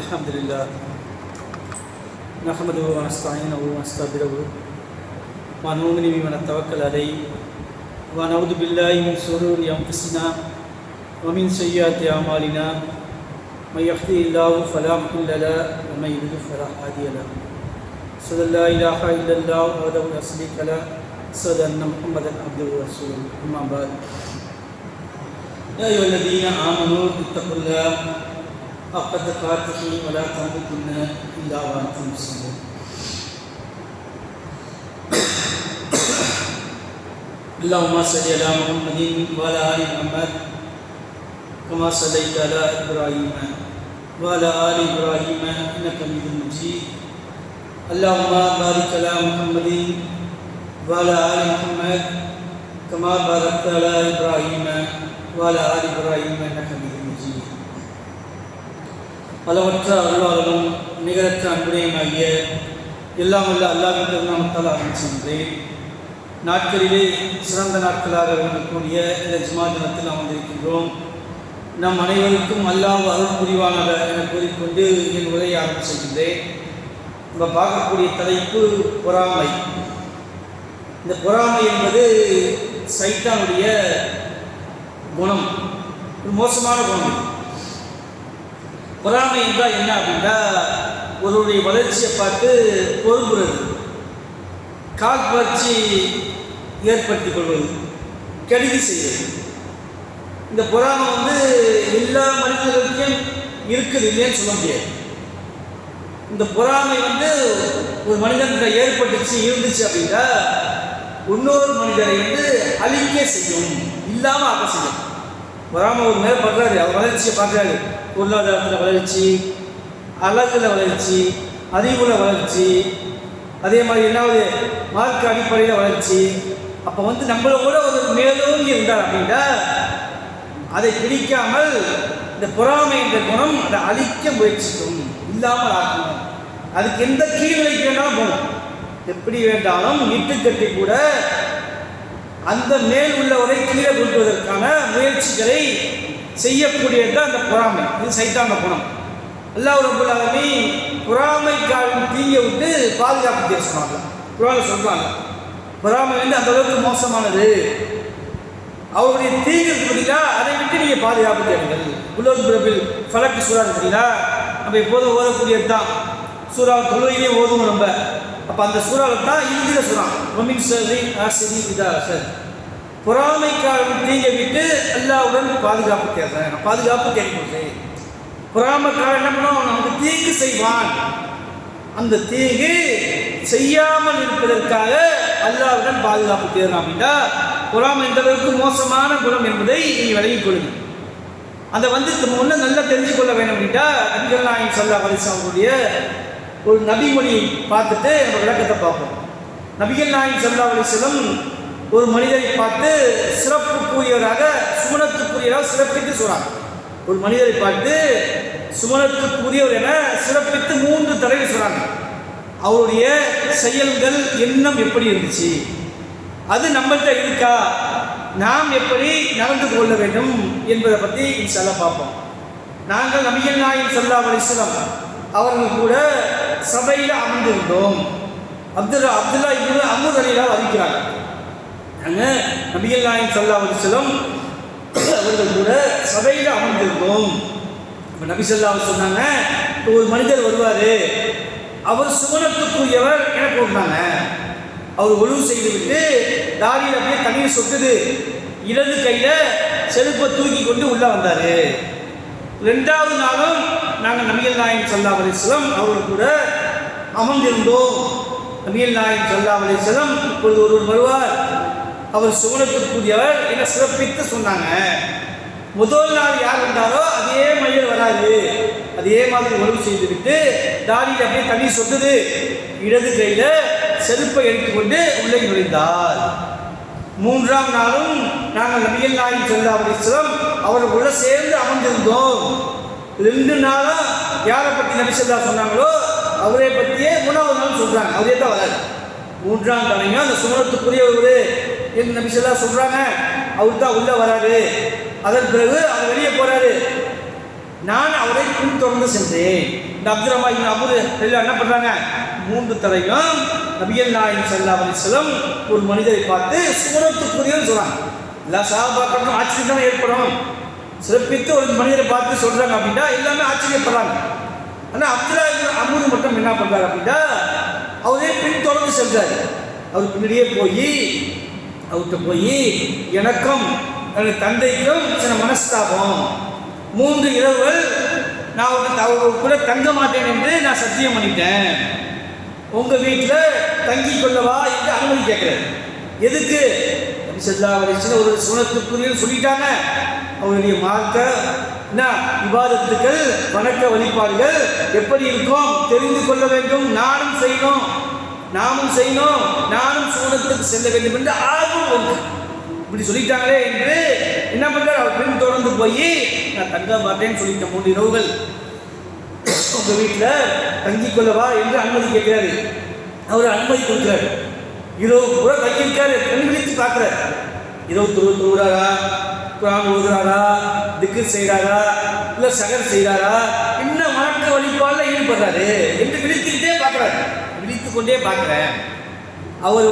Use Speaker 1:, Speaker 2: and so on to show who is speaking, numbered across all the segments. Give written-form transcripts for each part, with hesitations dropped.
Speaker 1: الحمدلله نحمده ونستعينه ونستغفره ونؤمن به ونتوكل عليه ونعوذ بالله من شرور انفسنا ومن سيئات اعمالنا من يهده الله فلا مضل له ومن يضلل فلا هادي له أشهد أن لا إله إلا الله وحده لا شريك له أشهد أن محمدا عبده ورسوله أما بعد يا أيها الذين آمنوا اتقوا الله حق تقاته ولا تموتن إلا وأنتم مسلمون اللهم صل على محمد وعلى آل محمد كما صليت على إبراهيم وعلى آل إبراهيم إنك حميد مجيد اللهم بارك على محمد وعلى آل محمد كما باركت على إبراهيم وعلى آل إبراهيم إنك حميد مجيد அளவற்ற அருளாளனும் நிகரற்ற அன்புடையமாகிய எல்லாம் வல்ல அல்லாஹ்வின் திருநாமத்தால் ஆரம்பிக்கின்றேன். நாட்களிலே சிறந்த நாட்களாக விளங்கக்கூடிய இந்த ஜுமா தினத்தில் நாம் வந்திருக்கின்றோம். நம் அனைவருக்கும் அல்லாஹ் அருள் புரிவானாக என கூறிக்கொண்டு என் உரையை ஆரம்பிக்கின்றேன். நம்ம பார்க்கக்கூடிய தலைப்பு பொறாமை. இந்த பொறாமை என்பது சைத்தானுடைய குணம், ஒரு மோசமான குணம். பொறாமை என்றால் என்ன அப்படின்னா, ஒருவருடைய வளர்ச்சியை பார்த்து பொறுப்புறது, காழ்ப்புணர்ச்சி ஏற்படுத்திக் கொள்வது, கெடுதி செய்வது. இந்த பொறாமை எல்லா மனிதர்களுக்கும் இருக்குது, இல்லைன்னு சொல்ல முடியாது. இந்த பொறாமை ஒரு மனிதன் ஏற்பட்டுச்சு இருந்துச்சு அப்படின்னா இன்னொரு மனிதரை அழிக்க செய்யும், இல்லாமல் ஆக்க செய்யும். பொறாமை ஒரு மேலே பார்க்குறாரு, அவர் வளர்ச்சியை பார்க்குறாரு. பொருளாதாரத்தில் வளர்ச்சி, அழகில் வளர்ச்சி, அறிவுல வளர்ச்சி, அதே மாதிரி என்னாவது மார்க் அடிப்படையில் வளர்ச்சி. அப்போ நம்மளோட ஒரு மேலோங்கி இருந்தார் அப்படின்னா அதை பிடிக்காமல் இந்த பொறாமை என்ற குணம் அதை அழிக்க முயற்சிக்கும், இல்லாமல் ஆக்கணும். அதுக்கு எந்த கீழ்நிலைக்கு வேணாலும் போகணும், எப்படி வேண்டாலும் நீட்டுக்கட்டி கூட அந்த மேல் உள்ளவரை கீழே கொண்டுவதற்கான முயற்சிகளை செய்யக்கூடியதுதான் அந்த பொறாமை. இது சைத்தான குணம். அல்லாஹ் ரப்பல் ஆலமீன் பொறாமைக்காரன் தீயை விட்டு பாதுகாப்பு பேசுவாங்க. குர்ஆன்ல சொல்றாங்க, பொறாமை அந்த அளவுக்கு மோசமானது, அவருடைய தீங்கு பார்த்தீங்களா, அதை விட்டு நீங்கள் பாதுகாப்பு தேடுங்கள். உலக பிறப்பில் ஃபலக் சூறா பார்த்தீங்களா, நம்ம எப்போதும் ஓதக்கூடியது தான். சூறா தொழுகையிலே ஓதுவோம் நம்ம. அப்போ அந்த சூறாவில் தான் இறுதியில் சொல்கிறான், ரொமின் சரி ஆசிரி இதா சார், பொறாமைக்காரன் தீங்கை விட்டு அல்லாஹ்வுடன் பாதுகாப்பு தேடுறேன், நான் பாதுகாப்பு தேடிக்கொள்கிறேன். பொறாமைக்காரன் என்ன பண்ணுவோம், நமக்கு தீங்கு செய்வான். அந்த தீங்கு செய்யாமல் இருப்பதற்காக அல்லாஹ்வுடன் பாதுகாப்பு தேடுறான் அப்படின்னா பொறாமை எந்த அளவுக்கு மோசமான குணம் என்பதை நீங்கள் விளங்கிக் கொள்ளுங்கள். அதை நம்ம ஒன்று நல்லா தெரிஞ்சு கொள்ள வேண்டும் அப்படின்னா, நபிகள் நாயகம் ஸல்லல்லாஹு அலைஹி வஸல்லம் அவருடைய ஒரு நபிமொழியை பார்த்துட்டு நம்ம விளக்கத்தை பார்ப்போம். நபிகள் நாயகம் ஸல்லல்லாஹு அலைஹி வஸல்லம் ஒரு மனிதரை பார்த்து சிறப்புக்குரியவராக, சுமணத்துக்குரியவராக சிறப்பித்து சொல்றாங்க. ஒரு மனிதரை பார்த்து சுமணத்துக்குரியவர் என சிறப்பித்து 3 தடவை சொல்றாங்க. அவருடைய செயல்கள், எண்ணம் எப்படி இருந்துச்சு, அது நம்மள்கிட்ட இருக்கா, நாம் எப்படி நடந்து கொள்ள வேண்டும் என்பதை பற்றி இன்ஷாஅல்லாஹ் பார்ப்போம். நாங்கள் நபிகள் நாயகம் ஸல்லல்லாஹு அலைஹி வஸல்லம் அவர்கள் கூட சபையில் அமர்ந்திருந்தோம். அப்துல்லா இப்னு அம்ரு ரலியல்லாஹு அறிவிக்கிறாங்க, நாங்கள் நபிகள் நாயகம் ஸல்லல்லாஹு அலைஹி வஸல்லம் அவர்கள் கூட சபையில் அமர்ந்திருந்தோம். இப்போ நபி ஸல்லல்லாஹு அலைஹி வஸல்லம் சொன்னாங்க, ஒரு மனிதர் வருவார், அவர் சுமணத்துக்குரியவர் என கூறினாங்க. அவர் ஒழுவு செய்துவிட்டு தாரியில் அப்படியே தண்ணீர் சொட்டுது, இடது கையில் செருப்பை தூக்கி கொண்டு உள்ளே வந்தார். 2வது நாளும் நாங்கள் நபிகள் நாயகம் ஸல்லல்லாஹு அலைஹி வஸல்லம் அவர்கள் கூட அமர்ந்திருந்தோம். நபிகள் நாயகம் ஸல்லல்லாஹு அலைஹி வஸல்லம், இப்பொழுது ஒருவர் வருவார், அவர் சுமணத்துக்குரியவர் என சிறப்பித்து சொன்னாங்க. முதல் நாள் யார் வந்தாரோ அதே மனிதர் வராது, அதே மாதிரி ஒழுங்கு செய்துவிட்டு தாரியில் அப்படியே தண்ணி சொட்டுது, இடது கையில் செருப்பை எடுத்துக்கொண்டு உள்ளே நுழைந்தார். 3ஆம் நாளும் நாங்கள் நபிகள் நாயகம் ஸல்லல்லாஹு அலைஹி வஸல்லம் அவர்களோட சேர்ந்து அமர்ந்திருந்தோம். 2 நாளாக யாரை பற்றி நபி ஸல்லல்லாஹு சொன்னாங்களோ அவரை பற்றியே 3வது நாள் சொல்கிறாங்க, அவரே தான் வராது. 3ஆம் தடவையும் அந்த சுமணத்துக்குரியவர் என்று நபி ஸல்லல்லாஹு சொல்கிறாங்க, அவர் தான் உள்ளே வராரு. அதன் பிறகு அவர் வெளியே போகிறாரு. நான் அவரை பின்தொடர்ந்து சென்றேன். இந்த அப்துல் ரஹ்மான் அபு எல்லாம் என்ன பண்ணுறாங்க, 3 தடவையும் நபிகள் நாயகம் ஸல்லல்லாஹு அலைஹி வஸல்லம் ஒரு மனிதரை பார்த்து சுவனத்துக்குரியன்னு சொல்கிறாங்க. எல்லா சஹாபாக்களுக்கும் ஆச்சரியம் தான் ஏற்படும். சிறப்பித்து ஒரு மனிதரை பார்த்து சொல்கிறாங்க அப்படின்னா எல்லாமே ஆச்சரியப்படுறாங்க. ஆனால் அப்துல்லா இப்னு அம்ரு மட்டும் என்ன பண்ணுறாரு அப்படின்னா அவரே பின்தொடர்ந்து சென்றார். அவர் பின்னாடியே அவர்கிட்ட போய் எனக்கும் என்னுடைய தந்தைக்கும் சில மனஸ்தாபம், 3 இரவுகள் நான் அவர் கூட தங்க மாட்டேன் என்று நான் சத்தியம் பண்ணிட்டேன். உங்கள் வீட்டில் தங்கி கொள்ளவா என்று அனுமதி கேட்குறாரு. எதுக்கு? நபி ஸல்லல்லாஹு அலைஹி வஸல்லம் ஒரு சுனத்துக்குரிய சொல்லிட்டாங்க. அவருடைய மார்க்க இபாதத்துக்கள் வணக்க வழிபாடுகள் எப்படி இருக்கும் தெரிந்து கொள்ள வேண்டும், நானும் செய்யணும், நானும் சுனத்துக்கு செல்ல வேண்டும் என்று ஆர்வம் உண்டு. இப்படி சொல்லிட்டாங்களே என்று என்ன பண்ணுறாரு, அவர் பின் தொடர்ந்து போய் நான் தங்க மாட்டேன்னு சொல்லிட்டேன், 3 இரவுகள் உங்கள் வீட்டில் தங்கி கொள்ளவா என்று அனுமதி கேட்கிறாரு. அவர் அனுமதி கொடுக்குறாரு. இரவு கூட தங்கியிருக்காரு. கண் விழித்து பார்க்குறாரு. இரவு தொழுகிறாரா, குர்ஆன் ஓதுறாரா, திக்ர் செய்கிறாரா, இல்லை சகர் செய்கிறாரா, என்ன வணக்க வழிபாடில் ஈடுபடுறாரு என்று விழித்துக்கிட்டே பார்க்குறாரு. விழித்து கொண்டே பார்க்குறேன். அவர்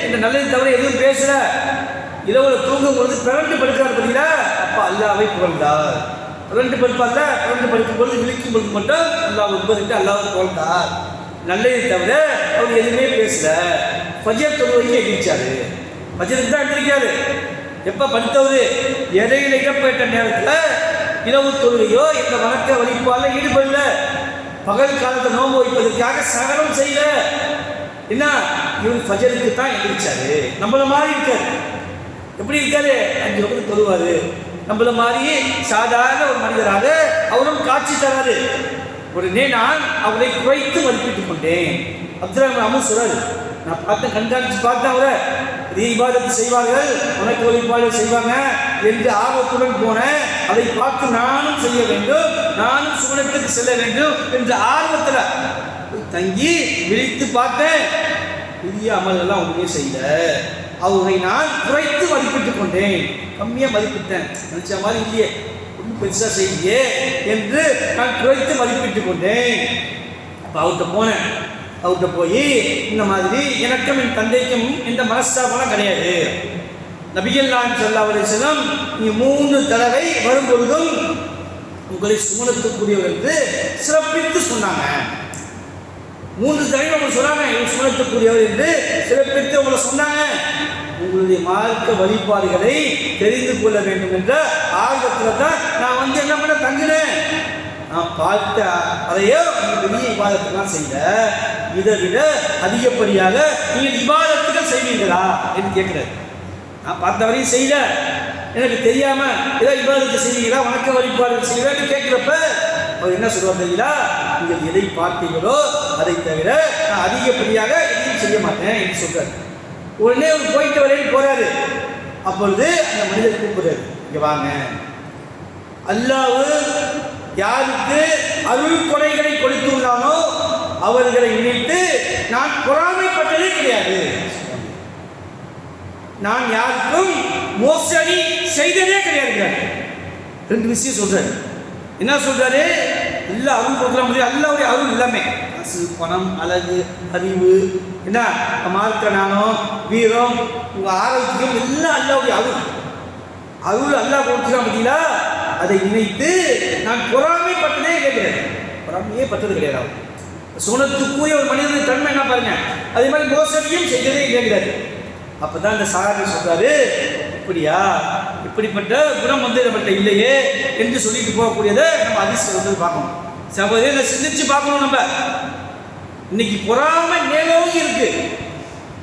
Speaker 1: இந்த நல்லது தவிர எதுவும் பேசல. இரவில் தூங்கும் பொழுது பிறண்டு படுக்கிறார் பார்த்தீங்களா, அப்போ அல்லாஹ்வை புகழ்ந்தார். பிறண்டு படுப்பார்ல, பிறண்டு படுக்கும் பொழுது விழிக்கும் பொழுது மட்டும் அல்லாஹ் உட்பட்டு அல்லாஹ்வை புகழ்ந்தார். நல்லதை தவிர அவர் எதுவுமே பேசல. ஃபஜர் தொழுகைக்கு எந்திரிச்சாரு. ஃபஜருக்கு தான் எந்திரிக்காரு. எப்போ படுத்தவர் இடையில இடப்பட்ட நேரத்தில் இரவு தொழுகையோ இந்த வணக்க வழிபாடில் ஈடுபடல. பகல் காலத்தை நோன்பு வைப்பதற்காக சகலம் செய்யல. என்ன, இவர் ஃபஜருக்கு தான் எந்திரிச்சாரு. நம்மள மாதிரி இருக்காரு. எப்படி இருக்காரு, 5 வகுப்பு தொழுவாரு. நம்மள மாதிரி சாதாரண ஒரு மனிதராக அவரும் காட்சி தராரு. உடனே நான் அவரை குறைத்து மதிப்பிட்டுக் கொண்டேன். அப்துல் ரஹ்மான் அம்ரு சொல்றாரு, நான் பார்த்தேன், கண்காணித்து பார்த்தேன். அவரை இபாதத்து செய்வார்கள், வணக்க வழிபாடு செய்வாங்க என்று ஆர்வத்துடன் போனேன். அதை பார்த்து நானும் செய்ய வேண்டும், நானும் சுவனத்துக்கு செல்ல வேண்டும் என்ற ஆர்வத்தில் தங்கி விழித்து பார்த்தேன். பெரிய அமல்கள்லாம் ஒன்றுமே செய்யல. அவரை நான் குறைத்து மதிப்பிட்டுக் கொண்டேன். கம்மியாக மதிப்பிட்டேன். நினைச்ச மாதிரி இல்லையே, ஒன்றும் பெருசாக செய்யலையே என்று நான் குறைத்து மதிப்பிட்டுக் கொண்டேன். அப்போ அவர்கிட்ட போய் இந்த மாதிரி எனக்கும் என் தந்தைக்கும் எந்த மனஸ்தாபம்லாம் கிடையாது. நபிகள் நாயகம் ஸல்லல்லாஹு அலைஹி வஸல்லம் நீ 3 தடவை வரும்பொழுதும் உங்களை சுமணத்துக்குரியவர் என்று சிறப்பித்து சொன்னாங்க. 3 தடவை அவங்க சொன்னாங்க, சுமணத்துக்குரியவர் என்று சிறப்பித்து அவங்களை சொன்னாங்க. உங்களுடைய மார்க்க வழிபாடுகளை தெரிந்து கொள்ள வேண்டும் என்ற ஆர்வத்தில் தான் நான் என்ன பண்ண தங்கினேன். நான் பார்த்த அதையோ நீங்கள் பெரிய இபாதத்துக்கெல்லாம் செய்யல, இதை விட அதிகப்படியாக நீங்கள் இபாதத்துக்கள் செய்வீர்களா என்று கேட்குறாரு. நான் பார்த்த வரையும் செய்யல, எனக்கு தெரியாமல் ஏதோ இபாதத்தை செய்வீங்களா, வணக்க வழிபாடுகள் செய்வீங்கன்னு கேட்குறப்ப அவர் என்ன சொல்லுவார் தெரியுங்களா, நீங்கள் எதை பார்த்தீங்களோ அதை தவிர நான் அதிகப்படியாக எதையும் செய்ய மாட்டேன் என்று சொல்கிறார். உடனே அவர் போயிட்டு வரையில் போகிறாரு. அப்பொழுது அந்த மனிதர் கூப்பிடுறாரு, இங்கே வாங்க, அல்லாஹ் யாருக்கு அருள் கொடைகளை கொடுத்துள்ளானோ அவர்களை நினைத்து நான் பொறாமைப்பட்டதே கிடையாது. நான் யாருக்கும் மோசடி செய்ததே கிடையாது. 2 விஷயம் சொல்றாரு. என்ன சொல்றாரு, எல்லா அருள் கொடுக்குற முடியும், அல்லாவுடைய அருள் எல்லாமே, காசு, பணம், அழகு, அறிவு, என்ன மார்க்க ஞானம், வீரம், உங்கள் ஆரோக்கியம் எல்லாம் அல்லாவுடைய அருள் அல்லாஹ் கொடுத்துருக்கான் பார்த்தீங்களா, அதை நினைத்து நான் பொறாமைப்பட்டதே கிடையாது. பொறாமையே பட்டது கிடையாது. சுனத்துக்குரிய ஒரு மனிதனுடைய தன்மை என்ன பாருங்க, அதே மாதிரி மோசடியும் செய்ததே கிடையாது. அப்போ தான் இந்த சாகரி சொல்றாரு, இப்படியா, இப்படிப்பட்ட குணம் நம்மகிட்ட இல்லையே என்று சொல்லிட்டு போகக்கூடியதை நம்ம அதிர்ஷ்டம் பார்க்கணும். சகோதரி சிந்திச்சு பார்க்கணும். நம்ம இன்னைக்கு பொறாமை மேலோங்கி இருக்கு.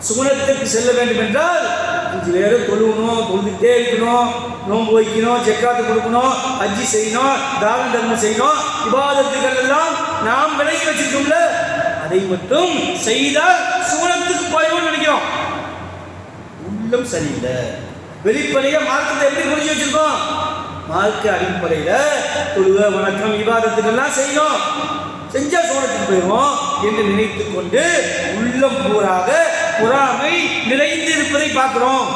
Speaker 1: சுகுணத்துக்கு செல்ல வேண்டும் என்றால் 5 நேரம் தொழுகணும், தொழுதுகிட்டே இருக்கணும், நோன்பு வைக்கணும், ஜக்காத்து கொடுக்கணும், ஹஜ்ஜி செய்யணும், தான தர்மம் செய்யணும், இபாதத்துகள் எல்லாம் நாம் விலகி வச்சிருக்கோம்ல, அதை மட்டும் செய்தால் சுகுணத்துக்கு போயிடும் நினைக்கிறோம். உள்ளம் சரியில்லை. வெளிப்படையா மார்க்கத்தை எப்படி புரிஞ்சு வச்சிருக்கோம், மார்க்க அடிப்படையில் தொழுக, வணக்கம், இபாதத்துக்கெல்லாம் செய்யணும், செஞ்சா சோழத்துக்கு போயிடுவோம் என்று நினைத்து கொண்டு உள்ளம் பூராக பொறாமை நிறைந்து இருப்பதை பார்க்கிறோம்.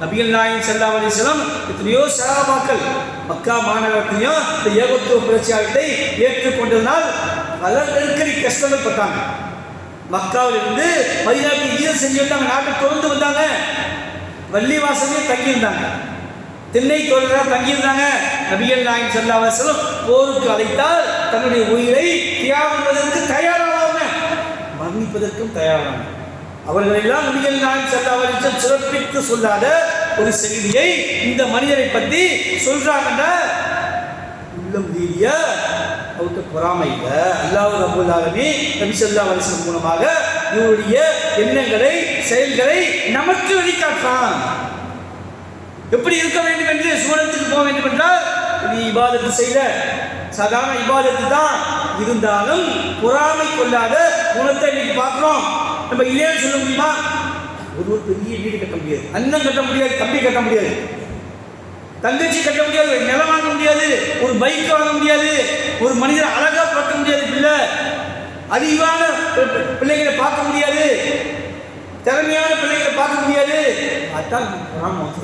Speaker 1: நபிகள் நாயகம் ஸல்லல்லாஹு அலைஹி வஸல்லம் எத்தனையோ சஹாபாக்கள் மக்கா மாநகரத்திலையும் இந்த ஏகத்துவ பிரச்சாரத்தை ஏற்றுக்கொண்டதனால் பல நெருக்கடி கஷ்டங்கள் பட்டாங்க. மக்காவில் இருந்து மதீனாவுக்கு ஹிஜ்ரத் செஞ்சு வந்தாங்க, நாட்டை தொடர்ந்து வந்தாங்க, வள்ளிவாசலே தங்கியிருந்தாங்க, திண்ணை தோழராக தங்கியிருந்தாங்க. நபிகள் நாயகம் ஸல்லல்லாஹு அலைஹி வஸல்லம் போருக்கு அழைத்தால் தன்னுடைய உயிரை தியாகிப்பதற்கு தயாராக, மரணிப்பதற்கும் தயாராக. அவர்களெல்லாம் நபிகள் நாயகம் ஸல்லல்லாஹு அலைஹி வஸல்லம் சிறப்பித்து சொல்லாத ஒரு செய்தியை இந்த மனிதரை பற்றி சொல்றாங்கன்னா உள்ளம் ரீதியா அவருக்கு பொறாமை இல்லை. அல்லாஹ் ரப்பல் ஆலமீன் நபி ஸல்லல்லாஹு அலைஹி வஸல்லம் மூலமாக இவருடைய எண்ணங்களை செயல்களை நமக்கு வெளிக்காட்டுறான். எப்படி இருக்க வேண்டும் என்று, சுவனத்துக்கு போக வேண்டும் என்றால் நீ இபாதத்து செய்த சாதாரண இபாதத்து தான் இருந்தாலும் பொறாமை கொள்ளாத குணத்தை இன்னைக்கு பார்க்கிறோம். நம்ம இல்லைன்னு சொல்ல முடியுமா? ஒரு பெரிய வீடு கட்ட முடியாது, அண்ணன் கட்ட முடியாது, தம்பி கட்ட முடியாது, தங்கச்சி கட்ட முடியாது, நிலம் வாங்க முடியாது, ஒரு பைக் வாங்க முடியாது, ஒரு மனிதரை அழகா பார்க்க முடியாது, பிள்ளை அறிவான பிள்ளைகளை பார்க்க முடியாது, திறமையான பிள்ளைகளை பார்க்க முடியாது. அதான்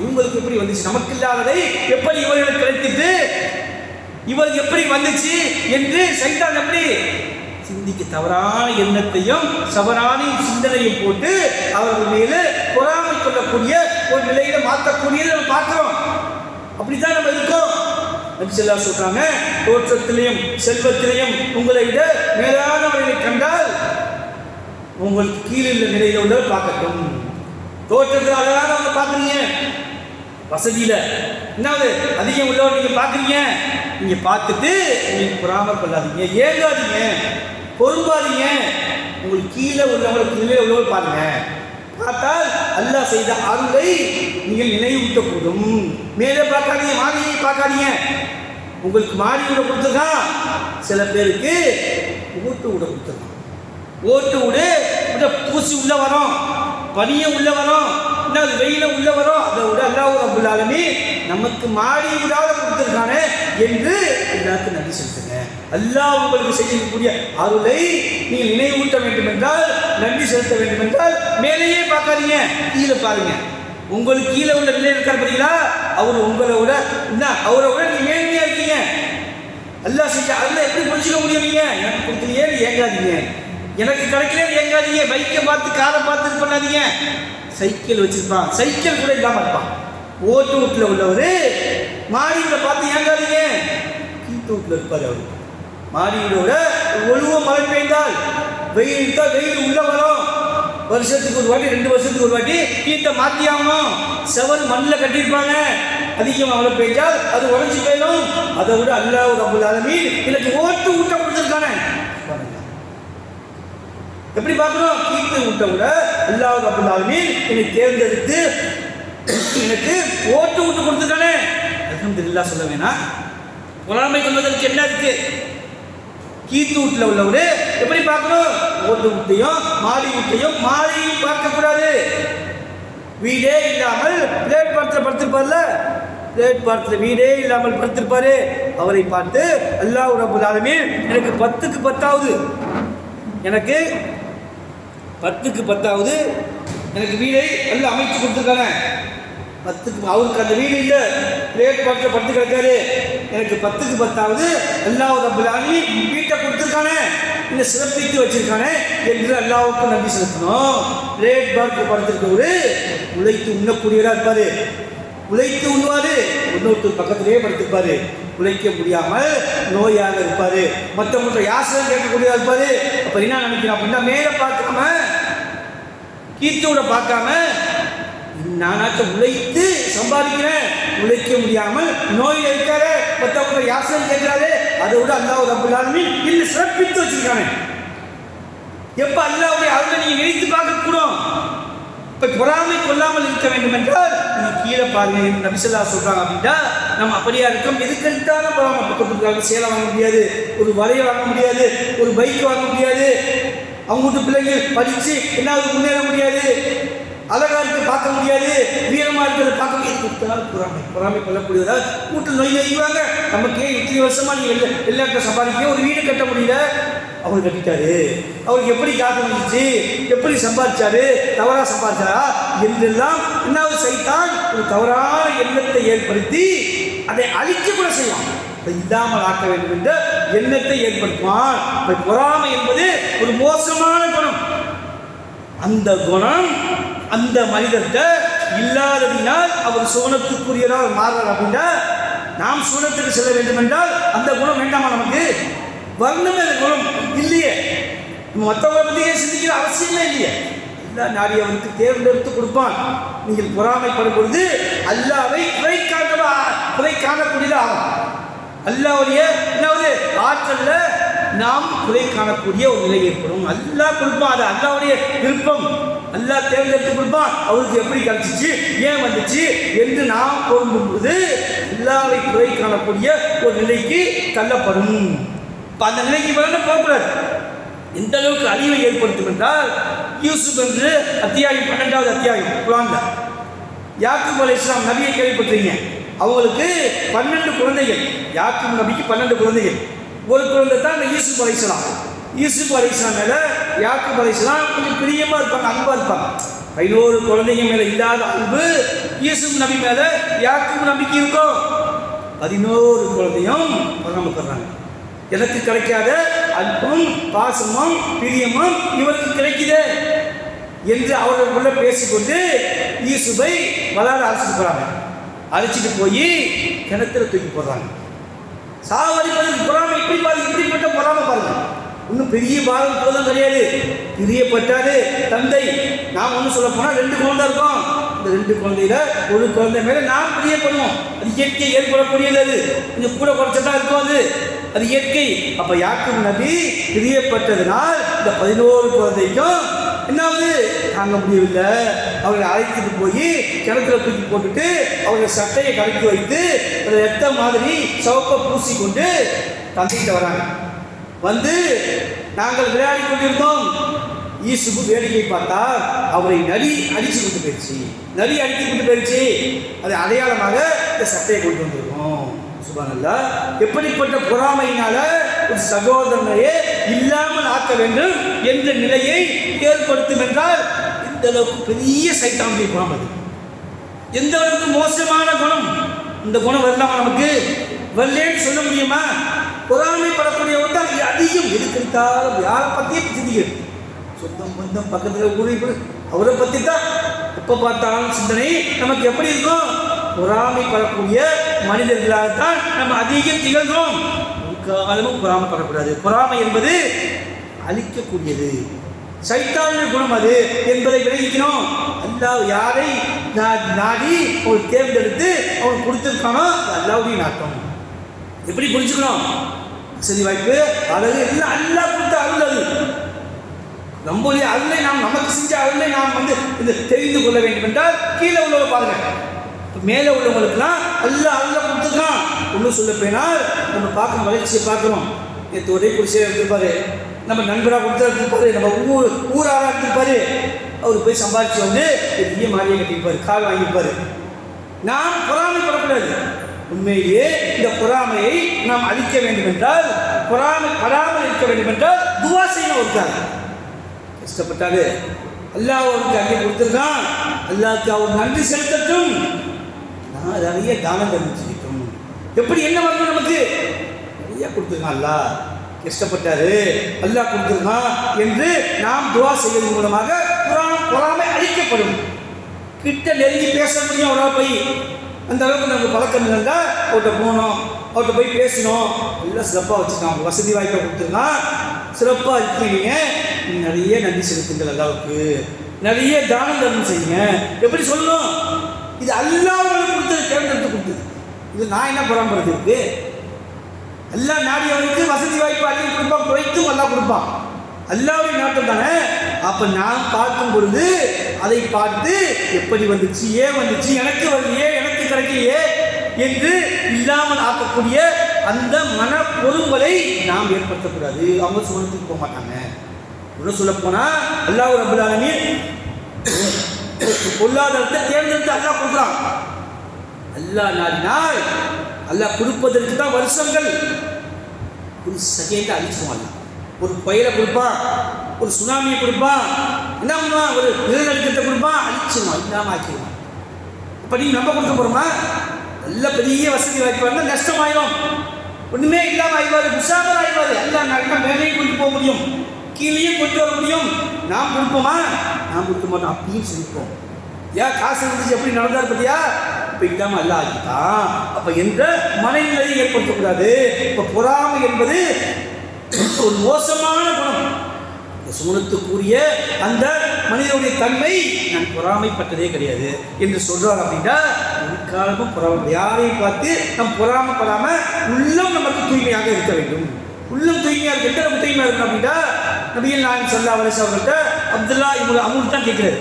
Speaker 1: இவங்களுக்கு எப்படி வந்துச்சு, நமக்கு இல்லாததை எப்படி இவர்களுக்கு கிடைத்திட்டு இவர் எப்படி வந்துச்சு என்று சைத்தான் எப்படி சிந்திக்க தவறான எண்ணத்தையும் சவரான சிந்தனையும் போட்டு அவர்கள் மீது பொறாமை கொள்ளக்கூடிய ஒரு நிலையில மாற்றக்கூடியதை நம்ம பார்க்கிறோம். அப்படித்தான் நம்ம இருக்கோம். நபி ஸல்லல்லாஹு சொல்றாங்க, தோற்றத்திலையும் செல்வத்திலையும் உங்களை விட மேலானவர்களை கண்டால் உங்களுக்கு கீழே உள்ள நிலையில உள்ளவர் பார்க்கட்டும். தோற்றத்தில் அழகானவங்க பார்க்குறீங்க, வசதியில என்னாவது அதிகம் உள்ளவர் நீங்க பார்க்குறீங்க, நீங்க பார்த்துட்டு நீங்க பொறாமை கொள்ளாதீங்க, ஏங்காதீங்க, பொறுப்பாதீங்க. உங்களுக்கு கீழே உள்ளவங்களுக்கு கீழே உள்ளவர் பாருங்க. பார்த்தால் அல்லாஹ் செய்த அருளை நீங்கள் நினைவூட்ட போதும். மேலே பார்க்காதீங்க, மாடியை பார்க்காதீங்க. உங்களுக்கு மாடி விட கொடுத்துருக்கான், சில பேருக்கு ஓட்டு விட கொடுத்துருக்கான். ஓட்டு விடு பூசி உள்ள வரும், பனிய உள்ள வரும், இன்னும் வெயில உள்ள வரும். அதை விட அல்லாஹ் ரப்பல் ஆலமீன் நமக்கு மாடி விடாத கொடுத்துருக்கானே என்று எல்லாருக்கும் நன்றி செலுத்துங்க. அல்லாஹ் உங்களுக்கு செய்யக்கூடிய அருளை நீங்கள் நினைவூட்ட வேண்டும் என்றால், நன்றி செலுத்த வேண்டும் என்றால் மேலேயே பார்க்காதீங்க, கீழே பாருங்க. உங்களுக்கு கீழே உள்ள நிலை இருக்கார் பார்த்தீங்களா, அவர் உங்களை விட என்ன, அவரை விட நீங்க மேன்மையா இருக்கீங்க. அல்லாஹ் செஞ்ச அருளை எப்படி புரிஞ்சுக்க முடியும்? நீங்க எனக்கு கொடுக்கலையே ஏங்காதீங்க, எனக்கு கிடைக்கல ஏங்காதீங்க, பைக்கை பார்த்து காரை பார்த்து இது பண்ணாதீங்க. சைக்கிள் வச்சிருப்பான், சைக்கிள் கூட இல்லாமல் இருப்பான். ஓட்டு வீட்டில் உள்ளவர் மாடியில் பார்த்து ஏங்காதீங்க, கீட்டு வீட்டில் இருப்பார். அவர் மாடியோட ஒழுவ மழை பெய்ந்தால் வெயில் இருந்தால் வெயில் உள்ள வரும். வருஷத்துக்கு ஒரு வாட்டி 2 வருஷத்துக்கு ஒரு வாட்டி கீட்டை மாற்றி ஆகணும். செவர் மண்ணில் கட்டியிருப்பாங்க, அதிகமாக மழை பெய்ஞ்சால் அது உடஞ்சி போயிடும். அதை விட அல்லாஹ் ரப்பல் ஆலமீன் எனக்கு ஓட்டு ஊட்ட கொடுத்துருக்கானே. எப்படி பார்க்கணும்? கீட்டு ஊட்ட விட அல்லாஹ் ரப்பல் ஆலமீன் என்னை தேர்ந்தெடுத்து எனக்கு ஓட்டு ஊட்டு கொடுத்துருக்கானே. அல்ஹம்துலில்லாஹ் சொல்ல வேணாம். பொறாமை கொள்வதற்கு என்ன இருக்கு? கீத்து வீட்டில் உள்ளவர் எப்படி பார்க்கணும்? ஓட்டு வீட்டையும் மாடி வீட்டையும் மாடியும் பார்க்கக்கூடாது. வீடே இல்லாமல் பிளேட் பாரத்தில் படுத்திருப்பார்ல, பிளேட் பாரத்தில் வீடே இல்லாமல் படுத்திருப்பாரு. அவரை பார்த்து அல்லாஹ் ரப்பல் ஆலமீன் எனக்கு 10க்கு 10வது, எனக்கு 10க்கு 10வது எனக்கு வீடை எல்லாம் அமைச்சு கொடுத்துருக்காங்க. 10க்கு அவருக்கு அந்த வீடு இல்லை, பிளேட் பாட்டில் படுத்து கிடக்காரு. எனக்கு 10க்கு 10வது அல்லாஹ் ரப்பல் ஆலமீன் வீட்டை கொடுத்துருக்கானே, இந்த சிறப்பித்து வச்சிருக்கானே என்று அல்லாஹ்வுக்கு நன்றி செலுத்தணும். பிளேட் பாட்டில் படுத்திருக்கவரு உழைத்து உண்ணக்கூடியவராக இருப்பாரு, உழைத்து உண்ணுவாரு, இன்னொருத்தர் பக்கத்திலேயே படுத்திருப்பாரு. உழைக்க முடியாமல் நோயாக இருப்பாரு, மற்றவங்க யாசனை கேட்கக்கூடியதாக இருப்பாரு. அப்ப என்ன நினைக்கிறோம் அப்படின்னா, மேலே பார்க்காம கீர்த்தியோட பார்க்காம நானாச்சும் உழைத்து சம்பாதிக்கிறேன், உழைக்க முடியாமல் நோயில் இருக்காரு, மற்றவங்க யாசனை கேட்கிறாரு. அதை விட அல்லாஹ் ரப்பல் ஆலமீன் இன்னும் சிறப்பித்து வச்சிருக்கானே. எப்ப அல்லாஹ்வுடைய அருளை நீங்க நினைத்து பார்க்க கூடும். இப்ப பொறாமை கொள்ளாமல் இருக்க வேண்டும் என்றால் நீங்க கீழே பாருங்க. நபி ஸல்லல்லாஹு சொல்றாங்க அப்படின்னா நம்ம அப்படியா இருக்கும். எதுக்கெடுத்தாலும் பொறாமை பக்கத்துக்காக சேலை வாங்க முடியாது, ஒரு வலையை வாங்க முடியாது, ஒரு பைக் வாங்க முடியாது, அவங்க வீட்டு பிள்ளைங்க படிச்சு என்னாவது முன்னேற முடியாது, அழகா இருக்கு பார்க்க முடியாது, வீரமா இருக்கிறத பார்க்க முடியாது. பொறாமை கொள்ளக்கூடியதால் வீட்டில் நோய் நெய்வாங்க. நமக்கு 20 வருஷமா நீங்க வெளிநாட்டில் சம்பாதிக்க ஒரு வீடு கட்ட முடியல, அவர் கட்டிட்டாரு, அவருக்கு எப்படி காசு வந்துச்சு, எப்படி சம்பாதிச்சாரு, தவறாக சம்பாதிச்சாரா என்றெல்லாம் என்னாவது சைத்தான் ஒரு தவறான எண்ணத்தை ஏற்படுத்தி அதை அழிக்க கூட செய்வான். அதை இல்லாமல் ஆக்க வேண்டும் என்ற எண்ணத்தை ஏற்படுத்துவான். பொறாமை என்பது ஒரு மோசமான குணம். அந்த குணம் அந்த மனிதர்கிட்ட இல்லாததினால் அவர் சுவனத்துக்குரியவராக மாறுறார். அப்படின்னா நாம் சுவனத்துக்கு செல்ல வேண்டும் என்றால் அந்த குணம் வேண்டாமா? நமக்கு வரணுமே. அந்த குணம் இல்லையே, மற்றவங்களை பற்றியே சிந்திக்கிற அவசியமே இல்லையே. அல்லாஹ் நாடி அவருக்கு தேர்ந்தெடுத்து கொடுப்பான். நீங்கள் பொறாமைப்படும் பொழுது அல்லாஹ்வை குறை காணக்கூடியதாக ஆகும். அல்லாஹ்வுடைய என்னாவது ஆற்றல்ல நாம் குறை காணக்கூடிய ஒரு நிலை ஏற்படும். அல்லாஹ் கொடுப்பான், அது அல்லாஹ்வுடைய விருப்பம். அல்லாஹ் தேர்ந்தெடுத்து கொடுப்பான். அவருக்கு எப்படி கிடைச்சிச்சு, ஏன் வந்துச்சு என்று நாம் போகும்போது அல்லாஹ்வை குறை காணக்கூடிய ஒரு நிலைக்கு தள்ளப்படும். இப்போ அந்த நிலைக்கு வேணும் போகக்கூடாது. எந்த அளவுக்கு அழிவை ஏற்படுத்தும் என்றால், யூசுப் என்று அத்தியாயம் 12வது அத்தியாயம் குர்ஆன்ல யாக்கூப் அலைஹிஸ்ஸலாம் நபியை கேள்விப்பட்டிருக்கீங்க. அவங்களுக்கு 12 குழந்தைகள். யாக்கூப் நபிக்கு 12 குழந்தைகள். ஒரு குழந்தை தான் இந்த யூசுப் அலைஹிஸ்ஸலாம். யூசுப் அலைஹிஸ்ஸலாம் மேலே யாக்கூப் அலைஹிஸ்ஸலாம் கொஞ்சம் பிரியமாக இருப்பாங்க, அன்பாக இருப்பாங்க. 11 குழந்தைங்க மேலே இல்லாத அன்பு யூசுப் நபி மேலே யாக்கூப் நபிக்கு இருக்கும். 11 குழந்தையும் பராமரிக்கிறாங்க. எனக்கு கிடைக்காத அன்பும் பாசமும் பிரியமும் இவருக்கு கிடைக்குதே என்று அவர்களுக்குள்ள பேசிக்கொண்டு யூசுஃபை வளாட அழைச்சிட்டு போகிறாங்க. அழைச்சிட்டு போய் கிணத்துல தூக்கி போடுறாங்க. சாவடிப்பதற்கு பொறாமை இப்படிப்பட்ட பொறாமை பாருங்க. இன்னும் பெரிய பாரம் போதும் கிடையாது. பிரியப்பட்டாரு தந்தை. நாம் ஒன்று சொல்ல போனால் 2 குழந்தை இருக்கும். இந்த 2 குழந்தையில ஒரு குழந்தை மேலே நாம் பிரியப்படுவோம். அது இயற்கை ஏற்படக்கூடியது. அது கொஞ்சம் கூட குறைச்சதான் இருக்கும். அது இயற்கை. அப்போ யாக்கூப் நபி பிரியப்பட்டதுனால் இந்த 11 குழந்தைக்கும் என்னாவது தாங்க முடியவில்லை. அவர்களை அழைத்துட்டு போய் கிணத்துல தூக்கி போட்டுட்டு அவருடைய சட்டையை கலக்கி வைத்து அதை ரத்த மாதிரி சவப்பை பூசிக்கொண்டு தந்தைகிட்ட வராங்க. வந்து நாங்கள் விளையாடி கொண்டிருந்தோம். யூசுஃப் வேடிக்கை பார்த்தா அவரை நரி அடித்து கொண்டு போயிடுச்சு. நரி அடித்து கொண்டு போயிடுச்சு. அது அடையாளமாக இந்த சட்டையை கொண்டு வந்திருக்கோம். சுப்ஹானல்லாஹ். எப்படிப்பட்ட பொறாமையினால ஒரு சகோதரனையே இல்லாமல் ஆக்க வேண்டும் என்ற நிலையை ஏற்படுத்தும் என்றால் இந்த அளவுக்கு பெரிய சைத்தானுடைய குணம். அது எந்த அளவுக்கு மோசமான குணம். இந்த குணம் வரலாமா? நமக்கு வரலேன்னு சொல்ல முடியுமா? பொறாமைப்படக்கூடியவர் தான் அதிகம் எதுக்கெடுத்தாலும் யாரை பற்றியும் சிந்திக்கிறது. சொந்தம் பந்தம் பக்கத்தில் ஊரை அவரை பற்றி தான் எப்போ பார்த்தாலும் சிந்தனை நமக்கு எப்படி இருக்கும்? பொறாமைப்படக்கூடிய மனிதர்களாகத்தான் நம்ம அதிகம் திகழ்கிறோம். காலமும் பொறாமைப்படக்கூடாது. பொறாமை என்பது அழிக்கக்கூடியது, சைத்தானுடைய குணம் அது என்பதை விளைவிக்கணும். அல்லாஹ் யாரை நாடி அவர் தேர்ந்தெடுத்து அவர் கொடுத்திருக்கானோ அல்லாஹ்வுடைய நாட்டம். எப்படி புரிஞ்சுக்கணும்? வசதி வாய்ப்பு அழகு எல்லாம் அல்லாஹ் கொடுத்த அருள். அது நம்முடைய அருளை நாம் நமக்கு செஞ்ச அருளை நாம் இது தெரிந்து கொள்ள வேண்டும் என்றால் கீழே உள்ளவரை பாருங்க. மேலே உள்ளவங்களுக்குலாம் அல்லாஹ் அருளை கொடுத்துருக்கான். ஒன்றும் சொல்ல போனால் நம்ம பார்க்கணும், வளர்ச்சியை பார்க்குறோம். நேற்று ஒரே குடிசையாக எடுத்துருப்பாரு, நம்ம நண்பராக கொடுத்து எடுத்துருப்பாரு, நம்ம ஊராக எடுத்துருப்பாரு. அவர் போய் சம்பாதிச்சு வந்து பெரிய மாறியை கட்டியிருப்பார், கால் வாங்கியிருப்பார். நாம் பொறாமைப்படக்கூடாது. உண்மையிலேயே இந்த பொறாமையை நாம் அழிக்க வேண்டும் என்றால், பொறாமைப்படாமல் இருக்க வேண்டும் என்றால் துவா செய்யணும். இருக்காங்க கஷ்டப்பட்டாரு, அல்லாஹ் அவருக்கு அங்கே கொடுத்துருக்கான், அல்லாஹ்க்கு அவர் நன்றி செலுத்தட்டும், நான் நிறைய தானம் தெரிவிச்சிருக்கோம். எப்படி என்ன வரணும்? நமக்கு நிறைய கொடுத்துருக்கான், அல்லாஹ் கஷ்டப்பட்டாரு, அல்லாஹ் கொடுத்துருக்கான் என்று நாம் துவா செய்வதன் மூலமாக பொறாமை அழிக்கப்படும். கிட்ட நெருங்கி பேச முடியும். அவரால் போய் அந்த அளவுக்கு நமக்கு பழக்கம் இல்லைன்னா அவர்கிட்ட போனோம், அவர்கிட்ட போய் பேசணும். எல்லாம் சிறப்பாக வச்சுருக்கான், வசதி வாய்ப்பை கொடுத்துருக்கான், சிறப்பாக இருக்கீங்க, நிறைய நன்றி செலுத்துங்கள், அல்லாவுக்கு நிறைய தானம் தர்மம் செய்யுங்க. எப்படி சொல்லணும்? இது அல்லாஹ் அவங்களுக்கு கொடுத்தது, தேர்ந்தெடுத்து கொடுத்தது. இது நான் என்ன பராமரித்து இருக்கு? அல்லாஹ் நாடியவனுக்கு வசதி வாய்ப்பு அதிகம் கொடுப்பான், குறைத்தும் அல்லாஹ் கொடுப்பான். அல்லாஹ்வுடைய நாட்டம் தானே. அப்போ நான் பார்க்கும் பொழுது அதை பார்த்து எப்படி வந்துச்சு, ஏன் வந்துச்சு, எனக்கு வரலையே, எனக்கு கிடைக்கலையே என்று இல்லாமல் ஆக்கக்கூடிய அந்த மன பொறுங்களை நாம் ஏற்படுத்தக்கூடாது. அவங்க சுவனத்துக்கு போக மாட்டாங்க. இன்னும் சொல்ல போனால் அல்லாஹ் ரப்பல் ஆலமீன் பொருளாதாரத்தை தேர்ந்தெடுத்து அல்லாஹ் கொடுக்குறான். அல்லாஹ் நாடினால் அல்லாஹ் கொடுப்பதற்கு தான் வருஷங்கள், ஒரு செகண்ட் அழிச்சுவான். ஒரு புயலை கொடுப்பான், ஒரு சுனாமியை கொடுப்பான், என்ன பண்ணுவான், ஒரு நிலநடுக்கத்தை கொடுப்பான், அழிச்சிடுவான், இல்லாமல் ஆக்கிடுவான். இப்போ நீங்கள் நம்ப கொடுக்க போகிறோமா? நல்ல பெரிய வசதி வாய்ப்பாங்க, நஷ்டமாயிடும், ஒன்றுமே இல்லாமல் ஆயிடுவார், முசாபர் ஆயிடுவார். எல்லாம் நடக்க மேலேயும் கொண்டு போக முடியும், கீழேயும் கொண்டு வர முடியும். நாம் கொடுப்போமா? நாம் கொடுக்க மாட்டோம், அப்பயும் சிரிப்போம். ஏன் காசு இருந்துச்சு எப்படி நடந்தார் பத்தியா? இப்போ இல்லாமல் எல்லாம் ஆகிட்டான். அப்போ என்ற மனநிலையை ஏற்படுத்தக்கூடாது. இப்போ பொறாமை என்பது ஒரு மோசமான குணம். இந்த சுகுணத்துக்குரிய அந்த மனிதனுடைய தன்மை நான் பொறாமைப்பட்டதே கிடையாது என்று சொல்றார். அப்படின்னா ஒரு காலமும் பொறாமை, யாரையும் பார்த்து நம் பொறாமைப்படாமல் உள்ளம் நமக்கு தூய்மையாக இருக்க வேண்டும். உள்ளம் தூய்மையாக இருக்க, எந்த நம்ம தூய்மையாக இருக்கணும் அப்படின்னா, நபிகள் நாயகம் ஸல்லல்லாஹு அலைஹி வஸல்லம் அவர்கள்ட்ட அப்துல்லா இப்னு அம்ர் தான் கேட்கிறாரு.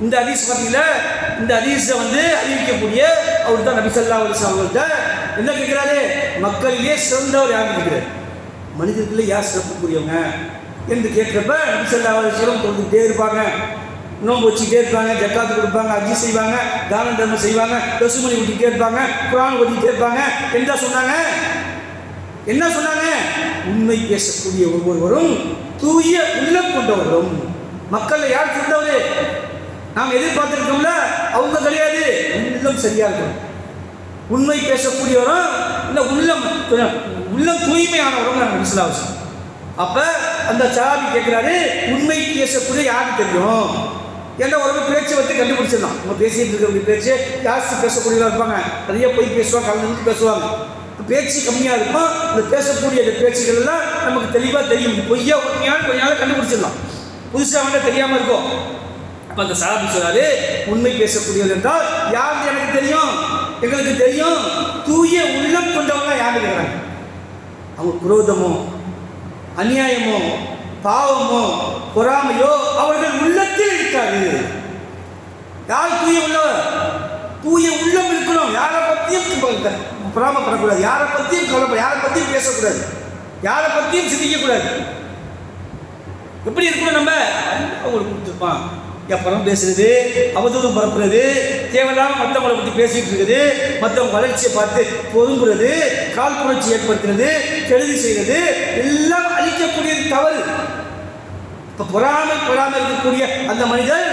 Speaker 1: இந்த ஹதீஸ் பார்த்தீங்களா, இந்த ஹதீஸை அறிவிக்கக்கூடிய அவர் தான் நபி ஸல்லல்லாஹு அலைஹி வஸல்லம் அவர்கள்ட்ட என்ன கேட்கிறாரு? மக்களிலே சிறந்தவர் யாருன்னு கேட்கிறார். மனிதர்களே யார் சிறப்புக்குரியவங்க என்று கேட்கிறப்ப நபி ஸல்லல்லாஹு அலைஹி வஸல்லம் தொழுதுகிட்டே இருப்பாங்க, நோன்பு வச்சுக்கிட்டே இருப்பாங்க, ஜக்காத்து கொடுப்பாங்க, ஹஜ்ஜி செய்வாங்க, தான தர்மம் செய்வாங்க, பசுமணி ஊட்டிக்கிட்டே இருப்பாங்க, குர்ஆன் ஓதிக்கிட்டே இருப்பாங்க. என்ன சொன்னாங்க? என்ன சொன்னாங்க? உண்மை பேசக்கூடிய ஒவ்வொருவரும் தூய உள்ளம் கொண்டவரும். மக்கள் யார் சிறந்தவரு? நாம் எதிர்பார்த்திருக்கோம்ல, அவங்க கிடையாது. உள்ளம் சரியா இருக்கணும். உண்மை பேசக்கூடியவரும் இல்லை, உள்ளம் தூய்மையானவரும் நாங்கள் விசுவாசம். அப்ப அந்த சஹாபி கேட்கிறாரு, உண்மை பேசக்கூடிய யாருக்கு தெரியும்? ஏன்னா ஒரு பேச்சை வச்சு கண்டுபிடிச்சிடலாம். நம்ம பேசிட்டு இருக்கிற பேச்சு ஜாஸ்தி பேசக்கூடியவா இருப்பாங்க, நிறைய போய் பேசுவாங்க, கலந்து பேசுவாங்க. பேச்சு கம்மியாக இருக்கும், இந்த பேசக்கூடிய அந்த பேச்சுகள் எல்லாம் நமக்கு தெளிவாக தெரியும். பொய்யா உண்மையான கொஞ்ச நாள் கண்டுபிடிச்சிடலாம், புதுசாக வந்து தெரியாமல் இருக்கும். அப்போ அந்த சஹாபி சொல்றாரு, உண்மை பேசக்கூடியவர் என்றால் யாருக்கு எனக்கு தெரியும், எங்களுக்கு தெரியும். தூய உள்ளம் கொண்டவங்க யாரு இருக்கிறாங்க? அவங்க குரோதமோ, அநியாயமோ, பாவமோ, பொறாமையோ அவர்கள் உள்ளத்தில் இருக்காது. யார் தூய உள்ளவர்? தூய உள்ளம் இருக்கணும். யாரை பற்றியும் பொறாமப்படக்கூடாது, யாரை பற்றியும் கவலைப்பட, யாரை பற்றியும் பேசக்கூடாது, யாரை பற்றியும் சிந்திக்கக்கூடாது. எப்படி இருக்கணும்? நம்ம அவங்களுக்கு கொடுத்துருப்பான், எப்பறம் பேசுறது, அவதூறு பரப்புறது, தேவையில்லாமல் மற்றவங்களை பற்றி பேசிட்டு இருக்குது, மற்றவங்க வளர்ச்சியை பார்த்து பொறுங்குறது, கால் புணர்ச்சி ஏற்படுத்துறது, கெடுதி செய்கிறது, எல்லாம் அழிக்கக்கூடியது தவறு. இப்போ பொறாமைப்படாமல் இருக்கக்கூடிய அந்த மனிதர்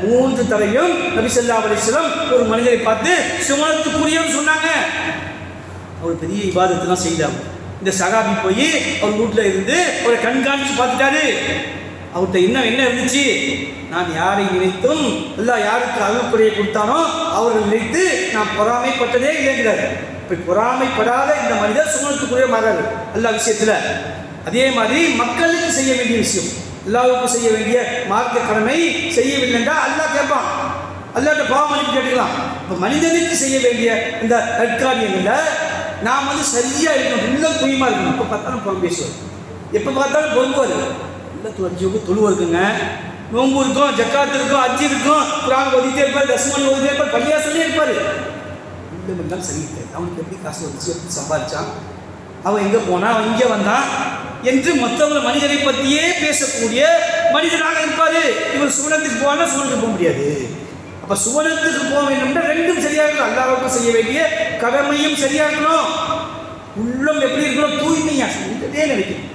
Speaker 1: 3 தடவையும் நபி ஸல்லல்லாஹு அலைஹி வஸல்லம் ஒரு மனிதரை பார்த்து சுகுணத்துக்குரியவன்னு சொன்னாங்க. அவர் பெரிய இபாதத்தெல்லாம் செய்தாங்க. இந்த சஹாபி போய் அவர் வீட்டில் இருந்து அவரை கண்காணித்து பார்த்துட்டாரு. அவர்கிட்ட என்ன இருந்துச்சு? நான் யாரை நினைத்தும் அல்லாஹ் யாருக்கு அருள்குறையை கொடுத்தானோ அவர்கள் நினைத்து நான் பொறாமைப்பட்டதே இல்லைங்கிறார். இப்போ பொறாமைப்படாத இந்த மனிதர் சுகுணத்துக்குரிய மகள் அல்லாஹ் விஷயத்தில். அதே மாதிரி மக்களுக்கு செய்ய வேண்டிய விஷயம், அல்லாஹ்வுக்கு செய்ய வேண்டிய மார்க்க கடமை செய்யவில்லை என்றால் அல்லாஹ் கேட்பான், அல்லாஹ்ட்ட பாவம் மன்னிப்பு கேட்டுக்கலாம். இப்போ மனிதனுக்கு செய்ய வேண்டிய இந்த நற்காரியங்களில் நாம் சரியாக இருக்கணும், உள்ளம் தூய்மையாக இருக்கணும். எப்போ பார்த்தாலும் புறம் பேசுவார், எப்போ பார்த்தாலும் பொறுங்குவார். உள்ளத்து அஞ்சுக்கு தொழுவு இருக்குங்க, நோன்பு இருக்கும், ஜக்காத்து இருக்கும், அஜ்ஜி இருக்கும், குர்ஆன் ஓதிட்டே இருப்பார், தஸ்மணி ஓதிட்டே இருப்பார், பள்ளியாசலே இருப்பார். உள்ளம் எல்லாம் சரியிருக்காது. அவனுக்கு எப்படி காசு வந்துச்சு, எப்படி சம்பாதிச்சான், அவன் எங்கே போனான், அவன் இங்கே வந்தான் என்று மற்றவங்க மனிதரை பற்றியே பேசக்கூடிய மனிதனாக இருப்பார். இவர் சுவனத்துக்கு போனால் சுவனத்துக்கு போக முடியாது. அப்போ சுவனத்துக்கு போக வேண்டும்னா ரெண்டும் சரியாக இருக்கணும். அல்லாஹ்வுக்கு செய்ய வேண்டிய கடமையும் சரியாக இருக்கணும், உள்ளம் எப்படி இருக்கணும், தூய்மையாக செஞ்சதே நினைக்கணும்.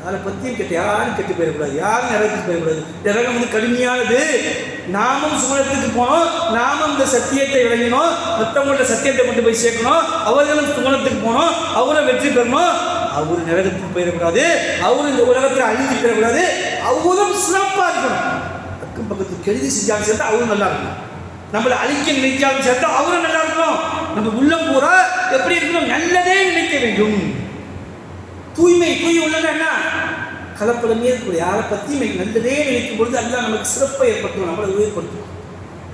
Speaker 1: அதை பற்றியும் கெட்டு யாரும் கெட்டு போயிடக்கூடாது, யாரும் நரகத்துக்கு போயிடக்கூடாது. நரகம் கடுமையானது. நாமும் சுவனத்துக்கு போனோம், நாமும் இந்த சத்தியத்தை விளங்கினோம், மற்றவங்கள்ட்ட சத்தியத்தை கொண்டு போய் சேர்க்கணும், அவர்களும் சுவனத்துக்கு போனோம், அவரும் வெற்றி பெறணும். அவரு நரகத்துக்கு போயிடக்கூடாது, அவரும் இந்த உலகத்தில் அழிஞ்சு போயிடக்கூடாது, அவரும் சிறப்பாக இருக்கணும். அக்கம் பக்கத்துக்கு கெடுதி செஞ்சாலும் சேர்த்தா அவரும் நல்லா இருக்கணும், நம்மளை அழிக்க நினைச்சாலும் சேர்த்தா அவரும் நல்லா இருக்கணும். நம்ம உள்ளம் பூரா எப்படி இருக்கணும், நல்லதே நினைக்க வேண்டும். தூய்மை உள்ளது என்ன? கலப்படமே இருக்கக்கூடிய யாரை பற்றியும் நல்லதே நினைக்கும் பொழுது எல்லாம் நமக்கு சிறப்பை ஏற்படுத்தும், நம்மளை உயர்படுத்தும்.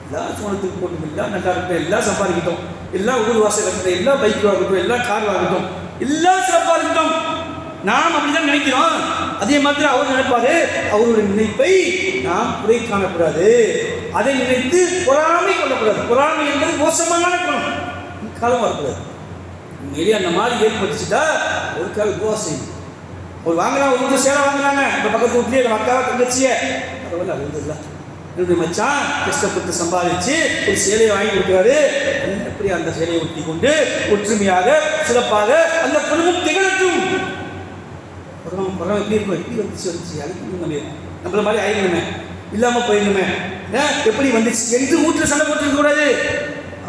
Speaker 1: எல்லாம் சோனத்துக்கு போட்டு எல்லாம் நல்லா இருக்கட்டும், எல்லாம் சம்பாதிக்கட்டும், எல்லாம் ஊர் வாசல் இருக்கட்டும், எல்லாம் பைக் வாங்கட்டும், எல்லாம் கார் வாங்கட்டும், எல்லாம் சிறப்பாக இருக்கட்டும். நாம் அப்படிதான் நினைக்கிறோம். அதே மாதிரி அவர் நினைப்பாரு, அவருடைய நினைப்பை நாம் குறை காணக்கூடாது, அதை நினைத்து பொறாமை கொள்ளக்கூடாது. பொறாமை என்பது மோசமான குணம், காலம் வரக்கூடாது. உண்மையிலேயே அந்த மாதிரி ஏற்பட்டுச்சுட்டா ஒரு கால துவா செய்யும். ஒரு வாங்குறாங்க, ஒரு வீட்டு சேலை வாங்குறாங்க, இப்போ பக்கத்து வீட்லேயே எங்கள் அக்காவை தங்கச்சியை பரவாயில்ல, அது இல்லை என்னுடைய மச்சான் கஷ்டப்பட்டு சம்பாதிச்சு ஒரு சேலையை வாங்கி கொடுக்குறாரு. எப்படி அந்த சேலையை ஒட்டி கொண்டு ஒற்றுமையாக சிறப்பாக அந்த குடும்பம் திகழட்டும். பொறாமை எப்படி இருக்கும், எப்படி வந்துச்சு அதுக்கு நம்மள மாதிரி ஆயிடணுமே, இல்லாமல் போயிடணுமே, எப்படி வந்துச்சு என்று வீட்டில் சண்டை போட்டுருக்க கூடாது.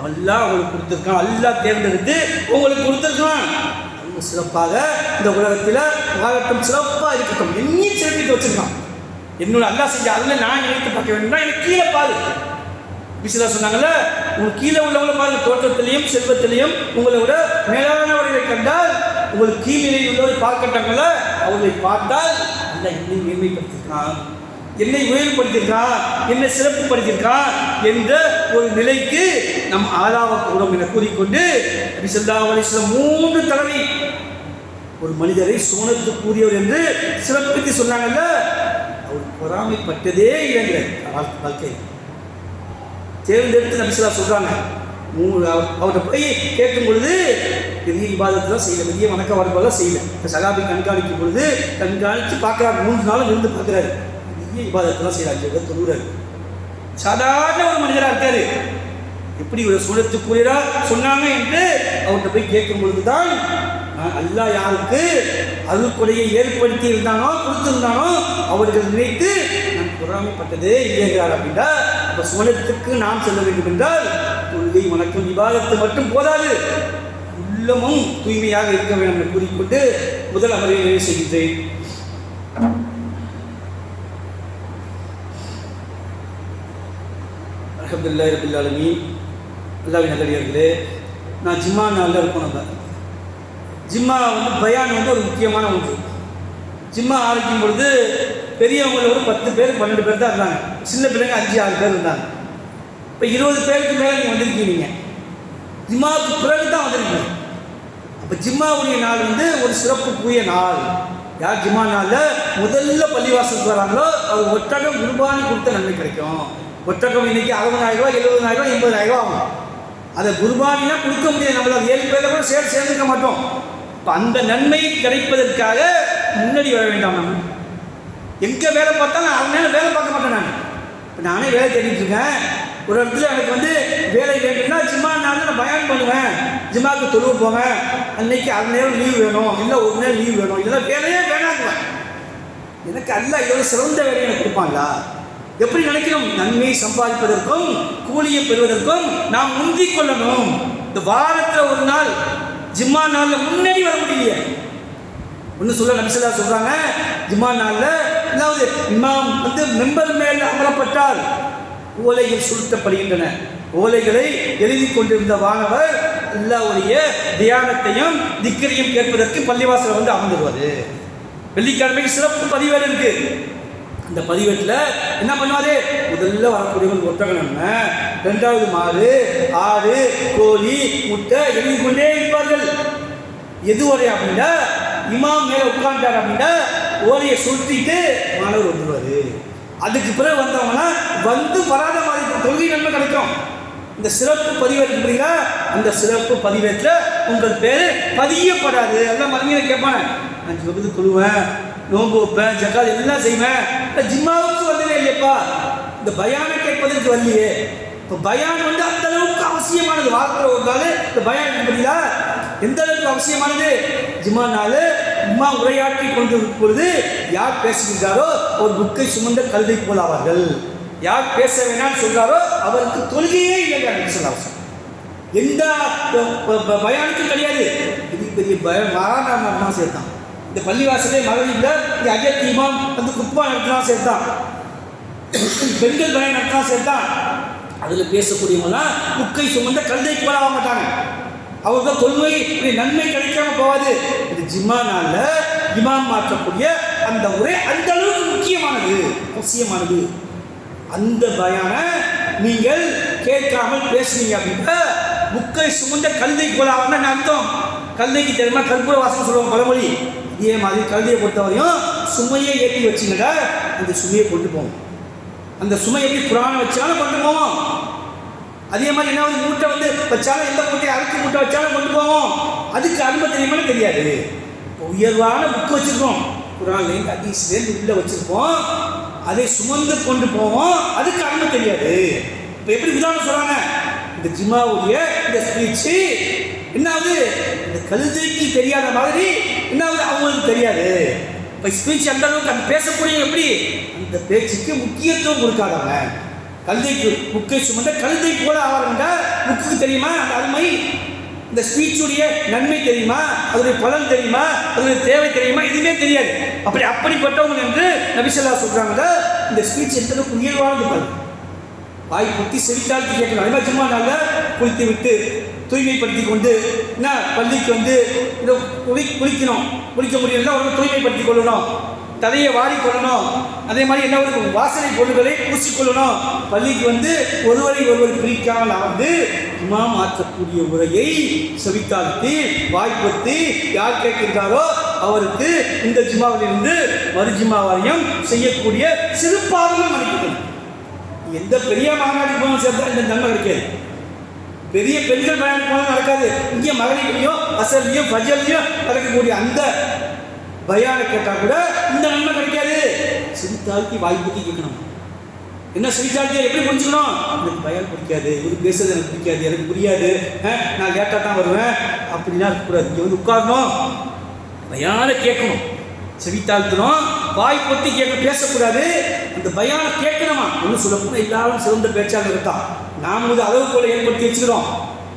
Speaker 1: அல்லா அவங்களுக்கு கொடுத்துருக்கான், அல்லா தேர்ந்தெடுத்து உங்களுக்கு கொடுத்துருக்கான். அவங்க சிறப்பாக இந்த உலகத்தில் வாழட்டும், சிறப்பாக இருக்கட்டும், என்னையும் சிறப்பித்து வச்சிருக்கான். என்னோட அல்லா செஞ்ச அதில் நான் நினைத்து பார்க்க வேண்டும்னா எனக்கு கீழே பாரு. பிசிலா சொன்னாங்கல்ல, உங்களுக்கு கீழே உள்ளவங்களை பாருங்க, தோற்றத்திலையும் செல்வத்திலையும் உங்களை விட மேலானவர்களை கண்டால் உங்களுக்கு கீழ்நிலையில் உள்ளவரை பார்க்கட்டாங்கல்ல, அவர்களை பார்த்தால் அல்ல என்னை மேன்மைப்படுத்தியிருக்கான், என்னை உயர்வுபடுத்தியிருக்கான், என்னை சிறப்புப்படுத்தியிருக்கான் என்ற ஒரு நிலைக்கு நம் ஆளாகக்கூடும் என கூறிக்கொண்டு நபி ஸல்லல்லாஹு அலைஹி வஸல்லம் 3 தடவை ஒரு மனிதரை சோனத்துக்குரியவர் என்று சிறப்பித்து சொன்னாங்கல்ல. அவர் பொறாமைப்பட்டதே இல்லைங்கிற வாழ்க்கை தேர்ந்தெடுத்து நபி ஸல்லல்லாஹு சொல்கிறாங்க. அவர்கிட்ட போய் கேட்கும் பொழுது பெரிய இபாதத்தெலாம் செய்யலை, பெரிய வணக்க வழிபாடெல்லாம் செய்யலை. சகாபி கண்காணிக்கும் பொழுது கண்காணித்து பார்க்குறாரு, 3 நாளும் இருந்து பார்க்குறாரு, பெரிய இபாதத்தெல்லாம் செய்யறாரு, தொழுகிறாரு. சாதாரண ஒரு மனிதராக இருக்காரு. எப்படி ஒரு சூழத்துக்குரியரா சொன்னாங்க என்று அவர்கிட்ட போய் கேட்கும் பொழுதுதான் அல்லாஹ் யாருக்கு அருள்கொடையை ஏற்படுத்தி இருந்தானோ கொடுத்திருந்தானோ அவர்கள் நினைத்து நான் பொறாமைப்பட்டதே இல்லைங்கிறார். அப்படின்னா அப்போ சோனத்துக்கு நாம் செல்ல வேண்டும் என்றால் தொழுகை வணக்கம் விவாதத்தை மட்டும் போதாது, உள்ளமும் தூய்மையாக இருக்க வேண்டும் என்று கூறிக்கொண்டு முதல் அமர்வை நிறைவு செய்கின்றேன். அல்ஹம்துலில்லாஹி ரப்பில் ஆலமீன். அல்லாஹ்வின் நல்லடியார்களே, நான் ஜிம்மா நாளில் இருக்கோம். நம்ம ஜிம்மா பயான் ஒரு முக்கியமான ஒன்று. ஜிம்மா ஆரம்பிக்கும் பொழுது பெரியவங்கள ஒரு 10 பேர் 12 பேர் தான் இருந்தாங்க, சின்ன பிள்ளைங்க 5-6 பேர் இருந்தாங்க. இப்போ 20 பேருக்கு மேலே நீங்கள் வந்திருக்கீங்க, ஜிம்மாவுக்கு பிறகு தான் வந்திருக்கீங்க. அப்போ ஜிம்மாவுடைய நாள் ஒரு சிறப்புக்குரிய நாள். யார் ஜிம்மா நாளில் முதல்ல பள்ளிவாசலுக்கு வராங்களோ அவர் ஒட்டகம் குர்பானி கொடுத்த நன்மை கிடைக்கும். ஒட்டகம் இன்னைக்கு 60,000 ரூபா 70,000 ரூபா 80,000 ஆகும். அதை குர்பானிலாம் கொடுக்க முடியாது, நம்மளால் 7 பேரில் கூட சேர்ந்துக்க மாட்டோம். இப்போ அந்த நன்மை கிடைப்பதற்காக முன்னாடி வர வேண்டாம். நம்ம எங்கே வேலை பார்த்தாலும் அது நேரம் வேலை பார்க்க மாட்டேன். நான் இப்போ நானே வேலை தேடிட்டு இருக்கேன். ஒரு இடத்துல எனக்கு வேலை வேண்டும்னா ஜிம்மா நாளில் நான் பயான் பண்ணுவேன், ஜிம்மாவுக்கு தொழுவு போவேன், அன்னைக்கு 6 நேரம் லீவ் வேணும், இல்லை 1 நேரம் லீவ் வேணும், இதெல்லாம் வேலையே வேணாங்குவேன். எனக்கு அல்ல இதோட சிறந்த வேலையை எனக்கு கொடுப்பாங்களா? எப்படி நினைக்கிறோம்? நன்மையை சம்பாதிப்பதற்கும் கூலியை பெறுவதற்கும் நாம் முந்திக் கொள்ளணும். இந்த வாரத்தில் ஒரு நாள் ஜிம்மா நாளில் முன்னாடி வர முடியலையே. ஒன்று சொல்ல நபி ஸல்லல்லாஹு சொல்கிறாங்க, ஜிம்மா நாளில் அதாவது இமாம் மெம்பர் மேல் அமரப்பட்டால் ஓலைகள் சுருட்டப்படுகின்றன. ஓலைகளை எழுதி கொண்டிருந்த வானவர் அல்லாஹ்வுடைய தியானத்தையும் திக்ரையும் கேட்பதற்கு பள்ளிவாசலில் அமர்ந்துடுவார். வெள்ளிக்கிழமைக்கு சிறப்பு பதிவேடு இருக்கு. இந்த பதிவேட்டில் என்ன பண்ணுவாரு? முதல்ல வரக்கூடியவங்க ஒட்டகம் நன்மை, 2வது மாடு, ஆடு, கோழி, முட்டை எழுதி கொண்டே இருப்பார்கள். எதுவரை அப்படின்னா இமாம் மேலே உட்கார்ந்தார் அப்படின்னா ஓலையை சுருட்டிட்டு மாணவர் வந்துடுவார். அதுக்கு பிறகு வந்தவங்கன்னா வராத மாதிரி தொழுகை நன்மை கிடைக்கும். இந்த சிறப்பு பதிவேற்று புரியுதா? அந்த சிறப்பு பதிவேற்றில் உங்கள் பேர் பதியப்படாது. எல்லாம் மறுமையில கேட்பானே, நான் சொல்லுறது தொழுவேன், நோன்பு வைப்பேன், ஜக்காத் எல்லாம் செய்வேன், ஜிம்மாவுக்கு வந்ததே இல்லையப்பா, இந்த பயானை கேட்பதற்கு வரலையே. இப்போ பயான் அந்த அளவுக்கு அவசியமானது. வாரத்தில் ஒரு நாள் இந்த பயான் பார்த்தீங்களா எந்த அளவுக்கு அவசியமானது? ஜிம்மா நாள் இம்மா உரையாற்றி கொண்டிருக்கும் பொழுது யார் பேசுகின்றாரோ அவர் புக்கை சுமந்த கழுதை போல் ஆவார்கள். யார் பேச வேணாம்னு சொல்கிறாரோ அவருக்கு தொழுகையே இல்லைங்க சொல்லலாம். எந்த பயானுக்கும் கிடையாது. பெரிய பெரிய மாறான சேர்த்தான். இந்த பள்ளிவாசலே மகளிர்ல இந்த அஜத் இமாம் குப்பா நடத்தினா சேர்த்தான், பெண்கள் பயம் நடத்தினா சேர்த்தான். அதில் பேசக்கூடியவங்களாம் புக்கை சுமந்த கழுதை போல ஆக மாட்டாங்க. அவர்கள் தொழுகை நன்மை கிடைக்காம போகாது. இது ஜிம்மா நாளில் இமாம் மாற்றக்கூடிய அந்த உரை அந்த அளவுக்கு முக்கியமானது, அவசியமானது. அந்த பயான நீங்கள் கேட்காமல் பேசுனீங்க அப்படின்னா புக்கை சுமந்த கழுதை போல ஆகணும்னு அர்த்தம். கழுதைக்கு தெரியுமா? கற்பூர வாசனை சொல்லுவாங்க பழமொழி. இதே மாதிரி கழுதையை பொறுத்தவரையும் சுமையை ஏற்றி வச்சிங்கன்னா அந்த சுமையை கொண்டு போவோம். அந்த சுமை எப்படி குரானை வச்சாலும் கொண்டு போவோம். அதே மாதிரி என்ன மூட்டை வச்சாலும் எந்த மூட்டையை அரைச்சி மூட்டை வச்சாலும் கொண்டு போவோம். அதுக்கு அனுமதி தெரியுமான்னு தெரியாது. உயர்வான புக்கு வச்சுருக்கோம், குரான்லேருந்து ஹதீஸ்லேருந்து உள்ளே வச்சுருப்போம், அதை சுமந்து கொண்டு போவோம், அதுக்கு அனுமதி தெரியாது. இப்போ எப்படி உதாரணம் சொல்கிறாங்க, இந்த ஜிம்மாவுடைய இந்த ஸ்பீச்சு என்னாவது இந்த கழுதைக்கு தெரியாத மாதிரி என்னாவது அவங்களுக்கு தெரியாது. இப்போ ஸ்பீச் அந்த அளவுக்கு அந்த பேசக்கூடிய எப்படி அந்த பேச்சுக்கு முக்கியத்துவம் கொடுக்காதவங்க. கழுதைக்கு புக்கை சுமந்த கழுதை போல ஆவாருண்டா புக்குக்கு தெரியுமா அந்த அருமை, இந்த ஸ்பீச்சுடைய நன்மை தெரியுமா, அதனுடைய பலன் தெரியுமா, அதனுடைய தேவை தெரியுமா, எதுவுமே தெரியாது. அப்படிப்பட்டவங்க என்று நபி ஸல்லல்லாஹு சொல்கிறாங்க. இந்த ஸ்பீச் எந்த அளவுக்கு உயர்வானது பாருங்க. வாய் பொத்தி செவித்தாழ்த்தி கேட்கணும். அதே மாதிரி சும்மா நாளில் குளித்து விட்டு தூய்மைப்படுத்தி கொண்டு என்ன பள்ளிக்கு வந்து இதை குளிக்க முடியல உடனே தூய்மைப்படுத்தி கொள்ளணும், தலையை வாரி கொள்ளணும். அதே மாதிரி என்ன ஒரு வாசனை பொருட்களை பூசிக்கொள்ளணும். பள்ளிக்கு வந்து ஒருவர் பிரிக்காமல் அமர்ந்து இமாம் ஆற்றக்கூடிய உரையை செவித்தாழ்த்தி வாய்ப்பொத்தி யார் கேட்கின்றாரோ அவருக்கு இந்த ஜும்மாவிலிருந்து மறு ஜும்மா வரையும் செய்யக்கூடிய சிறு பாவங்கள் மன்னிக்கணும். எந்த பெரிய மாநாட்டுக்கு போகணும் சேர்த்தா இந்த நன்மை கிடைக்காது. பெரிய பெண்கள் பயணம் போனால் நடக்காது. இங்கே மகளிரையும் அசர்லையும் ஃபஜர்லையும் நடக்கக்கூடிய அந்த பயானை கேட்டால் கூட இந்த நன்மை கிடைக்காது. சிரித்தாழ்த்தி வாய்ப்புத்தி கேட்கணும். என்ன சிரித்தாழ்த்தி எப்படி புரிஞ்சுக்கணும்? எனக்கு பயான் பிடிக்காது, இவரு பேசுறது எனக்கு பிடிக்காது, எனக்கு புரியாது, நான் லேட்டாக தான் வருவேன் அப்படின்னா இருக்கக்கூடாது. இங்கே வந்து உட்காரணும், பயானை கேட்கணும், செவித்தாழ்த்தணும், வாய் பொத்தி பேசக்கூடாது. அந்த பயானை கேட்கணுமா? ஒன்றும் சொல்லப்போனால் எல்லாரும் சிறந்த பேச்சாளர்கள் தான். நாம் வந்து அளவு போல ஏற்படுத்தி வச்சுக்கிறோம்.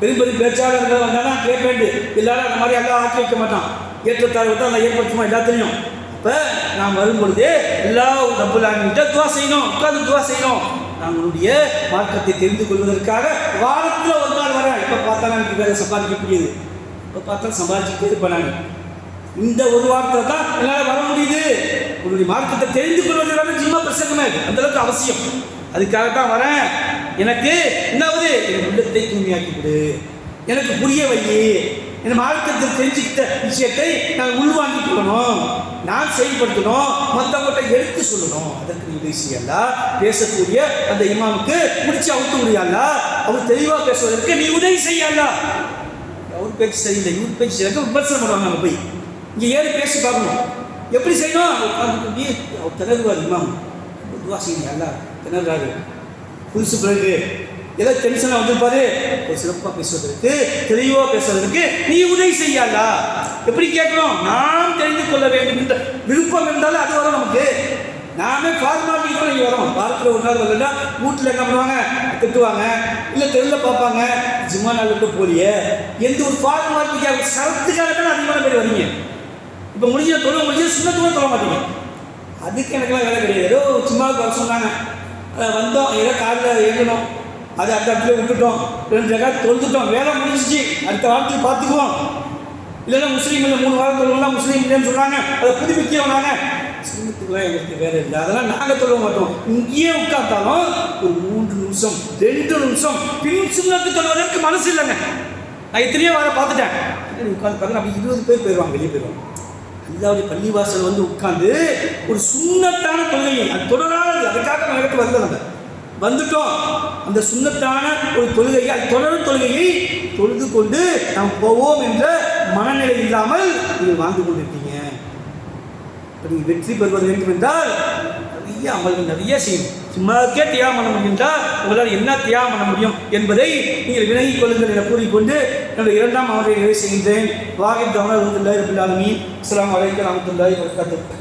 Speaker 1: பெரும் பேச்சாளர்கள் வந்தாலும் கேட்க வேண்டிய எல்லாரும் அந்த மாதிரி எல்லாம் ஆக்கி வைக்க மாட்டான். ஏற்றத்தாழ்வு தான் அதை ஏற்படுத்துமா எல்லாத்தையும். இப்போ நாம் வரும்பொழுது எல்லா ரப்பல் ஆலமீன்கிட்ட துவா செய்யணும், உட்கார்ந்து துவா செய்யணும். நம்மளுடைய மார்க்கத்தை தெரிந்து கொள்வதற்காக வாரத்தில் ஒரு நாள் வரேன். இப்போ பார்த்தா எனக்கு வேலை சம்பாதிக்க முடியுது, இப்போ பார்த்தா சம்பாதிச்சுட்டே இருப்பேன். நான் இந்த ஒரு வாரத்தில் தான் என்னால் வர முடியுது. உன்னுடைய மார்க்கத்தை தெரிந்து கொள்வதற்காக ஜிம்மா பிரசங்கமே அந்த அளவுக்கு அவசியம். அதுக்காக தான் வரேன். எனக்கு என்னாவது என் உள்ளத்தை தூய்மையாக்கி கொடு, எனக்கு புரிய வை, என் மார்க்கத்தில் தெரிஞ்சுக்கிட்ட விஷயத்தை நான் உள்வாங்கிக் கொள்ளணும், நான் செயல்படுத்தணும், மற்றவங்கள்ட்ட எடுத்து சொல்லணும். அதற்கு நீ உதவி செய்யலா. பேசக்கூடிய அந்த இமாமுக்கு முடிச்சு அவுத்து முடியாதா, அவர் தெளிவாக பேசுவதற்கு நீ உதவி செய்யலா. அவர் பேச்சு சரியில்லை, இவர் பேச்சு சரியாக விமர்சனம் பண்ணுவாங்க. அங்கே போய் இங்கே ஏறி பேசி பார்க்கணும். எப்படி செய்யணும்? அவர் திணறுவார் இமாம், துவா செய்யணும். அல்லா திணறாரு, புதுசு பிறகு ஏதோ டென்ஷனாக வந்திருப்பாரு. ஒரு சிறப்பாக பேசுவதற்கு தெளிவாக பேசுவதற்கு நீ உதவி செய்யலா. எப்படி கேட்கணும்? நாம் தெரிந்து கொள்ள வேண்டும் என்ற விருப்பம் இருந்தாலும் அது வரும் நமக்கு. நாமே ஃபார்மாலிட்டி கூட இங்கே வரோம். வாரத்தில் ஒரு நாள் வரலன்னா வீட்டில் என்ன பண்ணுவாங்க, திட்டுவாங்க, இல்லை தெருவில் பார்ப்பாங்க, ஜிம்மா நாள் விட்டு போலியே எந்த ஒரு ஃபார்மாலிட்டிக்காக சரத்துக்காக தான் அதிகமான பேர் வரீங்க. இப்போ முடிஞ்ச தொழில் முடிஞ்சு சுண்ணத்துமே தொழ மாட்டீங்க. அதுக்கு எனக்குலாம் வேலை கிடையாது. ஏதோ சும்மாவுக்கு வர சொன்னாங்க, வந்தோம், ஏதோ காலில் இயங்கணும், அதை அந்த இடத்துல விட்டுட்டோம், 2 ரகாத் தொழுதுட்டோம், வேலை முடிஞ்சிச்சு, அடுத்த வாரத்தில் பார்த்துக்குவோம். இல்லைன்னா முஸ்லீம் இல்லை 3 வாரம் தொழுவோம்னா முஸ்லீம் இல்லைன்னு சொல்கிறாங்க, அதை புதுப்பிக்க வந்தாங்க. சுண்ணத்துக்குலாம் எங்களுக்கு வேலை இல்லை, அதெல்லாம் நாங்கள் தொழுவ மாட்டோம். இங்கேயே உட்காந்தாலும் ஒரு 3 நிமிஷம் 2 நிமிஷம் பின் சுண்ணத்து தொழுவதற்கு மனசு இல்லைங்க. நான் எத்தனையோ வாரம் பார்த்துட்டேன். உட்காந்து பார்த்து அப்படி 20 பேர் போயிடுவாங்க, வெளியே போயிடுவாங்க. அல்லாவுடைய பள்ளிவாசல் வந்து உட்காந்து ஒரு சுண்ணத்தான தொழுகையை, அது தொடரானது, அதுக்காக நமக்கு வரல, நம்ம வந்துட்டோம். அந்த சுண்ணத்தான ஒரு தொழுகையை, அது தொடரும் தொழுகையை தொழுது கொண்டு நாம் போவோம் என்ற மனநிலை இல்லாமல் நீங்கள் வாழ்ந்து கொண்டிருக்கீங்க. இப்போ நீங்கள் வெற்றி பெறுவது வேண்டும் என்றால் நிறைய அமல்கள் நிறைய செய்யணும். சும்மாக்கே தியாகம் பண்ண முடியும்ன்றால் உங்களால் என்ன தியாகம் பண்ண முடியும் என்பதை நீங்கள் விலகிக் கொள்ளுங்கள் என கூறிக்கொண்டு என்னுடைய 2ஆம் அமர்வை நிறைவு செய்கின்றேன். வாஹித் தவணர் ரஹ்மத்துல்லாஹி ரபில் ஆலமீன். அஸ்ஸலாமு அலைக்கும் வரஹ்மத்துல்லாஹி வபரகாத்துஹு.